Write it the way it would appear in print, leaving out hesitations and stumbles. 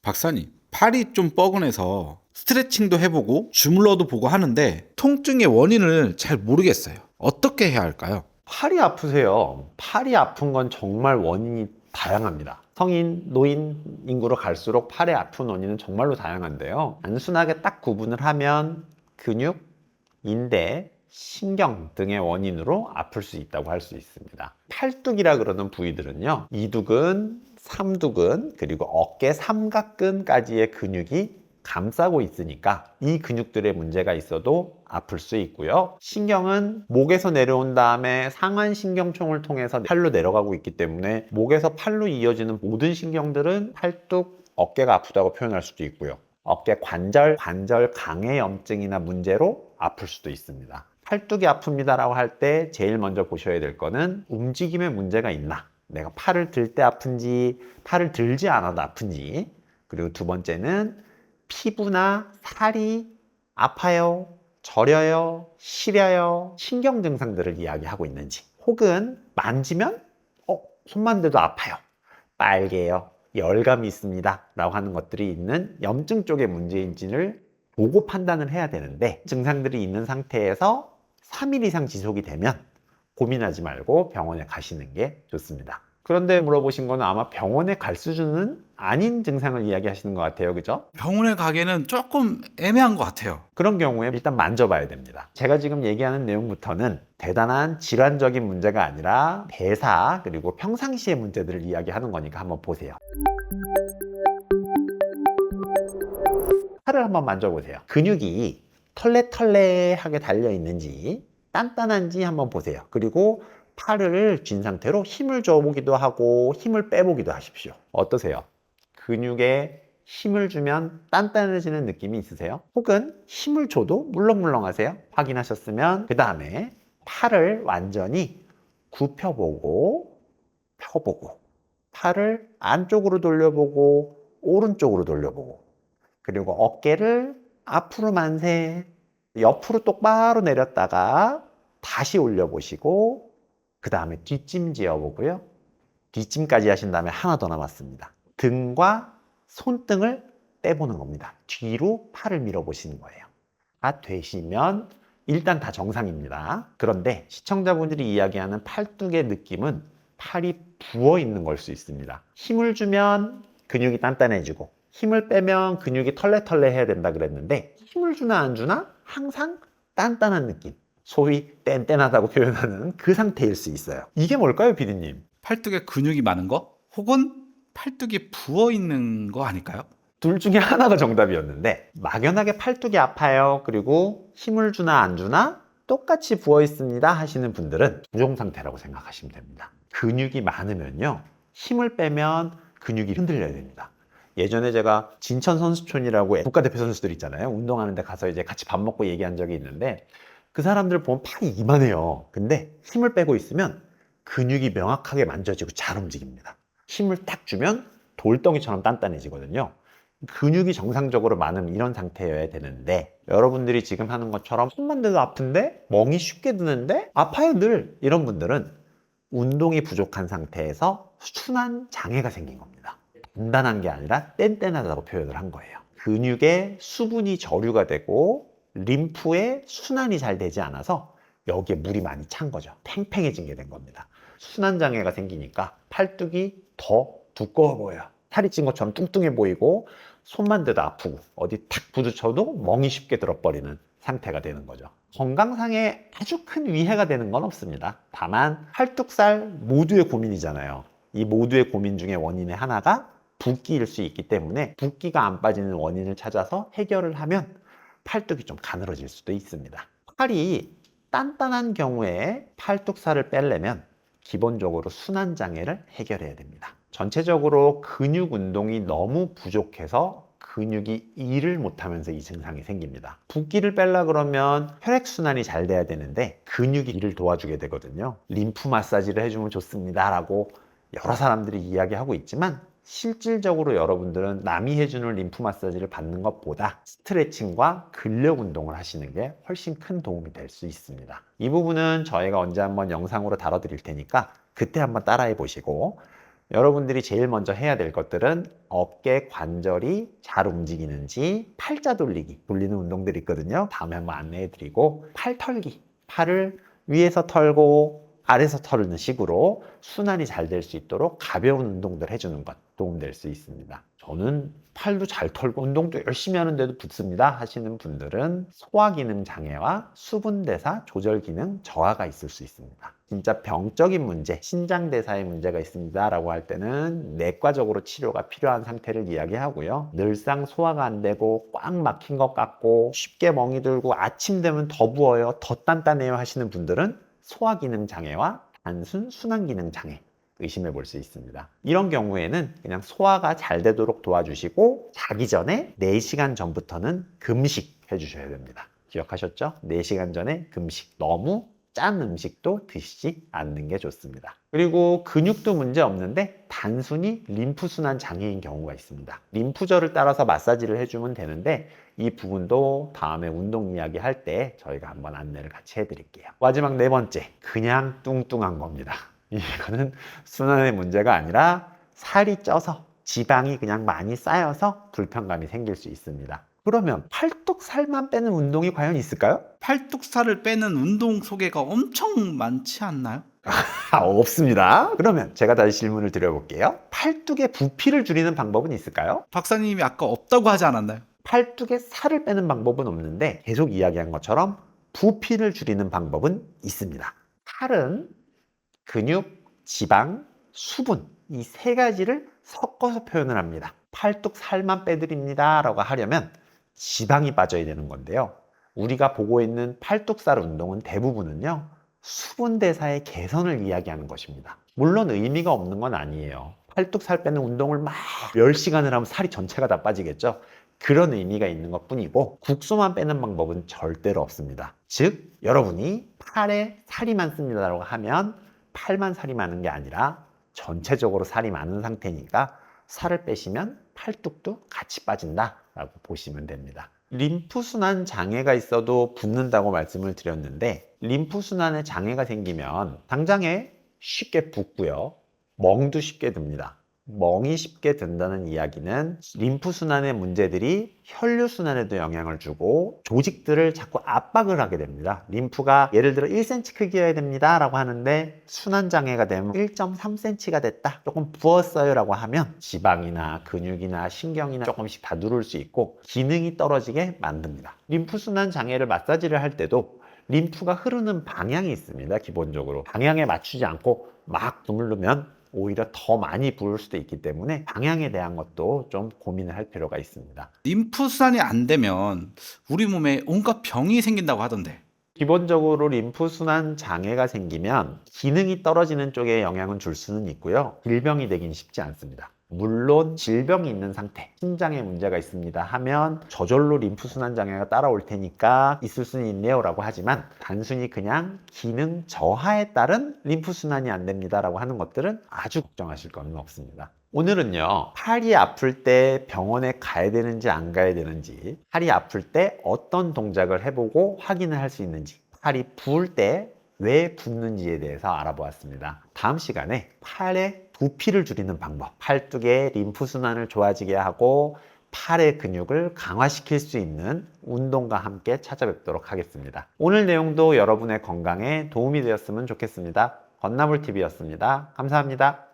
박사님, 팔이 좀 뻐근해서 스트레칭도 해보고 주물러도 보고 하는데 통증의 원인을 잘 모르겠어요. 어떻게 해야 할까요? 팔이 아프세요. 팔이 아픈 건 정말 원인이 다양합니다. 성인, 노인 인구로 갈수록 팔이 아픈 원인은 정말로 다양한데요. 단순하게 딱 구분을 하면 근육, 인대, 신경 등의 원인으로 아플 수 있다고 할 수 있습니다. 팔뚝이라 그러는 부위들은요, 이두근, 삼두근, 그리고 어깨 삼각근까지의 근육이 감싸고 있으니까 이 근육들의 문제가 있어도 아플 수 있고요. 신경은 목에서 내려온 다음에 상완신경총을 통해서 팔로 내려가고 있기 때문에 목에서 팔로 이어지는 모든 신경들은 팔뚝, 어깨가 아프다고 표현할 수도 있고요. 어깨 관절 강해염증이나 문제로 아플 수도 있습니다. 팔뚝이 아픕니다라고 할 때 제일 먼저 보셔야 될 거는 움직임에 문제가 있나? 내가 팔을 들 때 아픈지, 팔을 들지 않아도 아픈지. 그리고 두 번째는 피부나 살이 아파요, 저려요, 시려요, 신경 증상들을 이야기하고 있는지, 혹은 만지면 손만 대도 아파요, 빨개요, 열감이 있습니다 라고 하는 것들이 있는 염증 쪽의 문제인지를 보고 판단을 해야 되는데, 증상들이 있는 상태에서 3일 이상 지속이 되면 고민하지 말고 병원에 가시는 게 좋습니다. 그런데 물어보신 거는 아마 병원에 갈 수준은 아닌 증상을 이야기하시는 것 같아요. 그죠? 병원에 가기에는 조금 애매한 것 같아요. 그런 경우에 일단 만져봐야 됩니다. 제가 지금 얘기하는 내용부터는 대단한 질환적인 문제가 아니라 대사 그리고 평상시의 문제들을 이야기하는 거니까 한번 보세요. 팔을 한번 만져보세요. 근육이 털레털레하게 달려 있는지 단단한지 한번 보세요. 그리고 팔을 쥔 상태로 힘을 줘보기도 하고 힘을 빼보기도 하십시오. 어떠세요? 근육에 힘을 주면 단단해지는 느낌이 있으세요? 혹은 힘을 줘도 물렁물렁하세요? 확인하셨으면 그 다음에 팔을 완전히 굽혀보고 펴보고, 팔을 안쪽으로 돌려보고 오른쪽으로 돌려보고, 그리고 어깨를 앞으로 만세, 옆으로 똑바로 내렸다가 다시 올려보시고, 그 다음에 뒷짐 지어보고요. 뒷짐까지 하신 다음에 하나 더 남았습니다. 등과 손등을 떼보는 겁니다. 뒤로 팔을 밀어보시는 거예요. 다 되시면 일단 다 정상입니다. 그런데 시청자분들이 이야기하는 팔뚝의 느낌은 팔이 부어 있는 걸 수 있습니다. 힘을 주면 근육이 단단해지고 힘을 빼면 근육이 털레털레 해야 된다 그랬는데, 힘을 주나 안 주나 항상 단단한 느낌, 소위 뗀뗀하다고 표현하는 그 상태일 수 있어요. 이게 뭘까요, 피디님? 팔뚝에 근육이 많은 거? 혹은 팔뚝이 부어 있는 거 아닐까요? 둘 중에 하나가 정답이었는데, 막연하게 팔뚝이 아파요, 그리고 힘을 주나 안 주나 똑같이 부어 있습니다 하시는 분들은 부종 상태라고 생각하시면 됩니다. 근육이 많으면요, 힘을 빼면 근육이 흔들려야 됩니다. 예전에 제가 진천 선수촌이라고 국가대표 선수들 있잖아요. 운동하는 데 가서 이제 같이 밥 먹고 얘기한 적이 있는데, 그 사람들 보면 팔이 이만해요. 근데 힘을 빼고 있으면 근육이 명확하게 만져지고 잘 움직입니다. 힘을 딱 주면 돌덩이처럼 단단해지거든요. 근육이 정상적으로 많은 이런 상태여야 되는데, 여러분들이 지금 하는 것처럼 손만 대도 아픈데 멍이 쉽게 드는데 아파요 늘, 이런 분들은 운동이 부족한 상태에서 순환 장애가 생긴 겁니다. 단단한 게 아니라 뗀뗀하다고 표현을 한 거예요. 근육에 수분이 저류가 되고 림프에 순환이 잘 되지 않아서 여기에 물이 많이 찬 거죠. 팽팽해진 게 된 겁니다. 순환 장애가 생기니까 팔뚝이 더 두꺼워 보여요. 살이 찐 것처럼 뚱뚱해 보이고 손만 대도 아프고 어디 탁 부딪혀도 멍이 쉽게 들어버리는 상태가 되는 거죠. 건강상에 아주 큰 위해가 되는 건 없습니다. 다만 팔뚝살 모두의 고민이잖아요. 이 모두의 고민 중에 원인의 하나가 붓기일 수 있기 때문에 붓기가 안 빠지는 원인을 찾아서 해결을 하면 팔뚝이 좀 가늘어질 수도 있습니다. 팔이 단단한 경우에 팔뚝살을 빼려면 기본적으로 순환장애를 해결해야 됩니다. 전체적으로 근육 운동이 너무 부족해서 근육이 일을 못하면서 이 증상이 생깁니다. 붓기를 빼려 그러면 혈액순환이 잘 돼야 되는데 근육이 일을 도와주게 되거든요. 림프 마사지를 해주면 좋습니다 라고 여러 사람들이 이야기하고 있지만, 실질적으로 여러분들은 남이 해주는 림프 마사지를 받는 것보다 스트레칭과 근력 운동을 하시는 게 훨씬 큰 도움이 될 수 있습니다. 이 부분은 저희가 언제 한번 영상으로 다뤄드릴 테니까 그때 한번 따라해 보시고, 여러분들이 제일 먼저 해야 될 것들은 어깨 관절이 잘 움직이는지 팔자 돌리기, 돌리는 운동들이 있거든요. 다음에 한번 안내해 드리고, 팔 털기, 팔을 위에서 털고 아래에서 털는 식으로 순환이 잘 될 수 있도록 가벼운 운동들 해주는 것 도움될 수 있습니다. 저는 팔도 잘 털고 운동도 열심히 하는데도 붓습니다 하시는 분들은 소화기능 장애와 수분대사 조절 기능 저하가 있을 수 있습니다. 진짜 병적인 문제, 신장대사에 문제가 있습니다 라고 할 때는 내과적으로 치료가 필요한 상태를 이야기하고요. 늘상 소화가 안 되고 꽉 막힌 것 같고 쉽게 멍이 들고 아침 되면 더 부어요, 더 단단해요 하시는 분들은 소화기능 장애와 단순 순환기능 장애 의심해 볼 수 있습니다. 이런 경우에는 그냥 소화가 잘 되도록 도와주시고, 자기 전에 4시간 전부터는 금식 해주셔야 됩니다. 기억하셨죠? 4시간 전에 금식. 너무 짠 음식도 드시지 않는 게 좋습니다. 그리고 근육도 문제 없는데 단순히 림프순환 장애인 경우가 있습니다. 림프절을 따라서 마사지를 해주면 되는데, 이 부분도 다음에 운동 이야기 할 때 저희가 한번 안내를 같이 해드릴게요. 마지막 4번째, 그냥 뚱뚱한 겁니다. 이거는 순환의 문제가 아니라 살이 쪄서 지방이 그냥 많이 쌓여서 불편감이 생길 수 있습니다. 그러면 팔뚝 살만 빼는 운동이 과연 있을까요? 팔뚝살을 빼는 운동 소개가 엄청 많지 않나요? 없습니다. 그러면 제가 다시 질문을 드려볼게요. 팔뚝의 부피를 줄이는 방법은 있을까요? 박사님이 아까 없다고 하지 않았나요? 팔뚝에 살을 빼는 방법은 없는데, 계속 이야기한 것처럼 부피를 줄이는 방법은 있습니다. 팔은 근육, 지방, 수분, 이 3가지를 섞어서 표현을 합니다. 팔뚝 살만 빼드립니다 라고 하려면 지방이 빠져야 되는 건데요. 우리가 보고 있는 팔뚝살 운동은 대부분은요, 수분 대사의 개선을 이야기하는 것입니다. 물론 의미가 없는 건 아니에요. 팔뚝살 빼는 운동을 막 10시간을 하면 살이 전체가 다 빠지겠죠. 그런 의미가 있는 것 뿐이고, 국소만 빼는 방법은 절대로 없습니다. 즉, 여러분이 팔에 살이 많습니다라고 하면 팔만 살이 많은 게 아니라 전체적으로 살이 많은 상태니까 살을 빼시면 팔뚝도 같이 빠진다라고 보시면 됩니다. 림프순환 장애가 있어도 붓는다고 말씀을 드렸는데, 림프순환에 장애가 생기면 당장에 쉽게 붓고요, 멍도 쉽게 듭니다. 멍이 쉽게 든다는 이야기는 림프순환의 문제들이 혈류순환에도 영향을 주고 조직들을 자꾸 압박을 하게 됩니다. 림프가 예를 들어 1cm 크기여야 됩니다 라고 하는데, 순환장애가 되면 1.3cm가 됐다, 조금 부었어요 라고 하면 지방이나 근육이나 신경이나 조금씩 다 누를 수 있고 기능이 떨어지게 만듭니다. 림프순환 장애를 마사지를 할 때도 림프가 흐르는 방향이 있습니다. 기본적으로 방향에 맞추지 않고 막 누르면 오히려 더 많이 부을 수도 있기 때문에 방향에 대한 것도 좀 고민을 할 필요가 있습니다. 림프순환이 안 되면 우리 몸에 온갖 병이 생긴다고 하던데. 기본적으로 림프순환 장애가 생기면 기능이 떨어지는 쪽에 영향은 줄 수는 있고요, 질병이 되긴 쉽지 않습니다. 물론 질병이 있는 상태, 심장에 문제가 있습니다 하면 저절로 림프순환 장애가 따라올 테니까 있을 수는 있네요 라고 하지만, 단순히 그냥 기능 저하에 따른 림프순환이 안 됩니다 라고 하는 것들은 아주 걱정하실 건 없습니다. 오늘은요, 팔이 아플 때 병원에 가야 되는지 안 가야 되는지, 팔이 아플 때 어떤 동작을 해보고 확인을 할 수 있는지, 팔이 부을 때 왜 붓는지에 대해서 알아보았습니다. 다음 시간에 팔의 부피를 줄이는 방법, 팔뚝의 림프순환을 좋아지게 하고 팔의 근육을 강화시킬 수 있는 운동과 함께 찾아뵙도록 하겠습니다. 오늘 내용도 여러분의 건강에 도움이 되었으면 좋겠습니다. 건나물TV였습니다. 감사합니다.